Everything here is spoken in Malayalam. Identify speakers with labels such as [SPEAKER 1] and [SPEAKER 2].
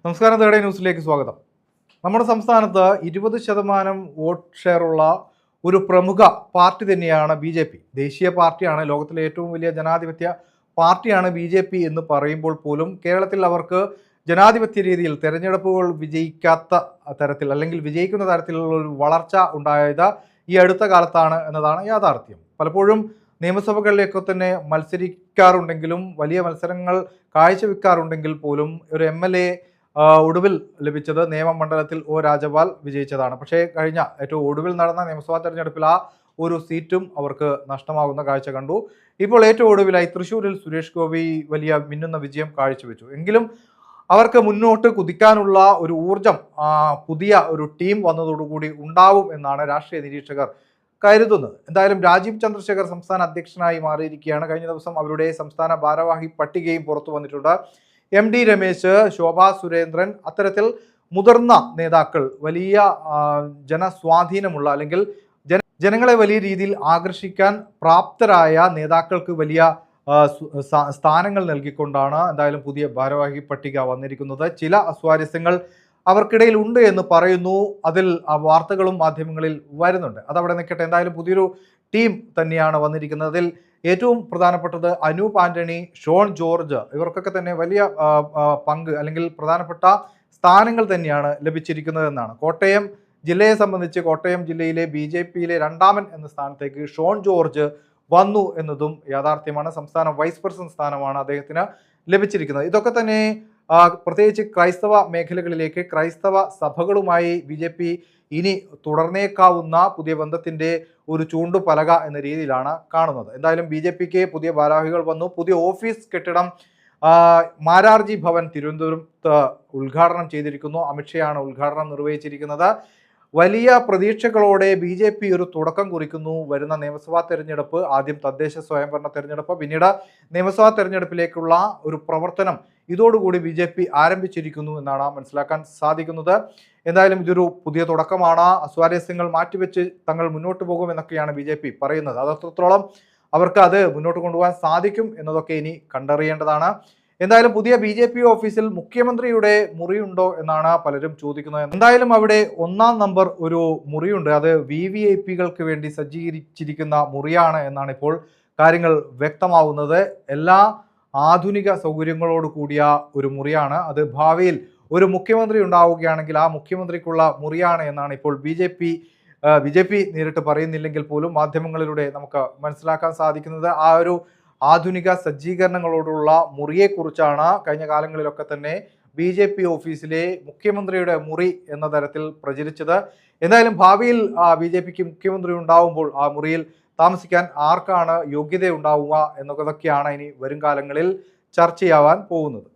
[SPEAKER 1] നമസ്കാരം, തേർഡ് ന്യൂസിലേക്ക് സ്വാഗതം. നമ്മുടെ സംസ്ഥാനത്ത് 20% വോട്ട് ഷെയറുള്ള ഒരു പ്രമുഖ പാർട്ടി തന്നെയാണ് BJP. ദേശീയ പാർട്ടിയാണ്, ലോകത്തിലെ ഏറ്റവും വലിയ ജനാധിപത്യ പാർട്ടിയാണ് BJP എന്ന് പറയുമ്പോൾ പോലും കേരളത്തിൽ അവർക്ക് ജനാധിപത്യ രീതിയിൽ തെരഞ്ഞെടുപ്പുകൾ വിജയിക്കാത്ത തരത്തിൽ അല്ലെങ്കിൽ വിജയിക്കുന്ന തരത്തിലുള്ള ഒരു വളർച്ച ഉണ്ടായത് ഈ അടുത്ത കാലത്താണ് എന്നതാണ് യാഥാർത്ഥ്യം. പലപ്പോഴും നിയമസഭകളിലേക്ക് തന്നെ മത്സരിക്കാറുണ്ടെങ്കിലും വലിയ മത്സരങ്ങൾ കാഴ്ചവെക്കാറുണ്ടെങ്കിൽ പോലും ഒരു MLA ഒടുവിൽ ലഭിച്ചത് നിയമമണ്ഡലത്തിൽ O രാജപാൽ വിജയിച്ചതാണ്. പക്ഷേ കഴിഞ്ഞ ഏറ്റവും ഒടുവിൽ നടന്ന നിയമസഭാ തെരഞ്ഞെടുപ്പിൽ ആ ഒരു സീറ്റും അവർക്ക് നഷ്ടമാകുന്ന കാഴ്ച കണ്ടു. ഇപ്പോൾ ഏറ്റവും ഒടുവിലായി തൃശ്ശൂരിൽ സുരേഷ് ഗോപി വലിയ മിന്നുന്ന വിജയം കാഴ്ചവെച്ചു. എങ്കിലും അവർക്ക് മുന്നോട്ട് കുതിക്കാനുള്ള ഒരു ഊർജം പുതിയ ഒരു ടീം വന്നതോടുകൂടി ഉണ്ടാവും എന്നാണ് രാഷ്ട്രീയ നിരീക്ഷകർ കരുതുന്നത്. എന്തായാലും രാജീവ് ചന്ദ്രശേഖർ സംസ്ഥാന അധ്യക്ഷനായി മാറിയിരിക്കുകയാണ്. കഴിഞ്ഞ ദിവസം അവരുടെ സംസ്ഥാന ഭാരവാഹി പട്ടികയും പുറത്തു വന്നിട്ടുണ്ട്. MD രമേശ്, ശോഭാ സുരേന്ദ്രൻ, അത്തരത്തിൽ മുതിർന്ന നേതാക്കൾ, വലിയ ജനസ്വാധീനമുള്ള അല്ലെങ്കിൽ ജനങ്ങളെ വലിയ രീതിയിൽ ആകർഷിക്കാൻ പ്രാപ്തരായ നേതാക്കൾക്ക് വലിയ സ്ഥാനങ്ങൾ നൽകിക്കൊണ്ടാണ് എന്തായാലും പുതിയ ഭാരവാഹി പട്ടിക വന്നിരിക്കുന്നത്. ചില അസ്വാരസ്യങ്ങൾ അവർക്കിടയിൽ ഉണ്ട് എന്ന് പറയുന്നു. അതിൽ വാർത്തകളും മാധ്യമങ്ങളിൽ വരുന്നുണ്ട്. അതവിടെ നിൽക്കട്ടെ. എന്തായാലും പുതിയൊരു ടീം തന്നെയാണ് വന്നിരിക്കുന്നത്. അതിൽ ഏറ്റവും പ്രധാനപ്പെട്ടത് അനൂപ് ആന്റണി, ഷോൺ ജോർജ്, ഇവർക്കൊക്കെ തന്നെ വലിയ പങ്ക് അല്ലെങ്കിൽ പ്രധാനപ്പെട്ട സ്ഥാനങ്ങൾ തന്നെയാണ് ലഭിച്ചിരിക്കുന്നത് എന്നാണ്. കോട്ടയം ജില്ലയെ സംബന്ധിച്ച് കോട്ടയം ജില്ലയിലെ BJPയിലെ രണ്ടാമൻ എന്ന സ്ഥാനത്തേക്ക് ഷോൺ ജോർജ് വന്നു എന്നതും യാഥാർത്ഥ്യമാണ്. സംസ്ഥാന വൈസ് പ്രസിഡന്റ് സ്ഥാനമാണ് അദ്ദേഹത്തിന് ലഭിച്ചിരിക്കുന്നത്. ഇതൊക്കെ തന്നെ പ്രത്യേകിച്ച് ക്രൈസ്തവ മേഖലകളിലേക്ക്, ക്രൈസ്തവ സഭകളുമായി BJP ഇനി തുടർന്നേക്കാവുന്ന പുതിയ ബന്ധത്തിന്റെ ഒരു ചൂണ്ടുപലക എന്ന രീതിയിലാണ് കാണുന്നത്. എന്തായാലും BJPക്ക് പുതിയ ഭാരവാഹികൾ വന്നു. പുതിയ ഓഫീസ് കെട്ടിടം മാരാർജി ഭവൻ തിരുവനന്തപുരത്ത് ഉദ്ഘാടനം ചെയ്തിരിക്കുന്നു. അമിത്ഷായാണ് ഉദ്ഘാടനം നിർവഹിച്ചിരിക്കുന്നത്. വലിയ പ്രതീക്ഷകളോടെ BJP ഒരു തുടക്കം കുറിക്കുന്നു. വരുന്ന നിയമസഭാ തെരഞ്ഞെടുപ്പ്, ആദ്യം തദ്ദേശ സ്വയംഭരണ തെരഞ്ഞെടുപ്പ്, പിന്നീട് നിയമസഭാ തെരഞ്ഞെടുപ്പിലേക്കുള്ള ഒരു പ്രവർത്തനം ഇതോടുകൂടി BJP ആരംഭിച്ചിരിക്കുന്നു എന്നാണ് മനസ്സിലാക്കാൻ സാധിക്കുന്നത്. എന്തായാലും ഇതൊരു പുതിയ തുടക്കമാണ്. അസ്വാരസ്യങ്ങൾ മാറ്റിവെച്ച് തങ്ങൾ മുന്നോട്ട് പോകും എന്നൊക്കെയാണ് BJP പറയുന്നത്. അതത്രത്തോളം അവർക്ക് അത് മുന്നോട്ട് കൊണ്ടുപോകാൻ സാധിക്കും എന്നതൊക്കെ ഇനി കണ്ടറിയേണ്ടതാണ്. എന്തായാലും പുതിയ BJP ഓഫീസിൽ മുഖ്യമന്ത്രിയുടെ മുറിയുണ്ടോ എന്നാണ് പലരും ചോദിക്കുന്നത്. എന്തായാലും അവിടെ 1-ാം നമ്പർ ഒരു മുറിയുണ്ട്. അത് VVIPകൾക്ക് വേണ്ടി സജ്ജീകരിച്ചിരിക്കുന്ന മുറിയാണ് എന്നാണ് ഇപ്പോൾ കാര്യങ്ങൾ വ്യക്തമാവുന്നത്. എല്ലാ ആധുനിക സൗകര്യങ്ങളോട് കൂടിയ ഒരു മുറിയാണ് അത്. ഭാവിയിൽ ഒരു മുഖ്യമന്ത്രി ഉണ്ടാവുകയാണെങ്കിൽ ആ മുഖ്യമന്ത്രിക്കുള്ള മുറിയാണ് എന്നാണ് ഇപ്പോൾ BJP നേരിട്ട് പറയുന്നില്ലെങ്കിൽ പോലും മാധ്യമങ്ങളിലൂടെ നമുക്ക് മനസ്സിലാക്കാൻ സാധിക്കുന്നത്. ആ ഒരു ആധുനിക സജ്ജീകരണങ്ങളോടുള്ള മുറിയെക്കുറിച്ചാണ് കഴിഞ്ഞ കാലങ്ങളിലൊക്കെ തന്നെ BJP ഓഫീസിലെ മുഖ്യമന്ത്രിയുടെ മുറി എന്ന തരത്തിൽ പ്രചരിച്ചത്. എന്തായാലും ഭാവിയിൽ BJPക്ക് മുഖ്യമന്ത്രി ഉണ്ടാവുമ്പോൾ ആ മുറിയിൽ താമസിക്കാൻ ആർക്കാണ് യോഗ്യത ഉണ്ടാവുക എന്നതൊക്കെയാണ് ഇനി വരും കാലങ്ങളിൽ ചർച്ചയാവാൻ പോകുന്നത്.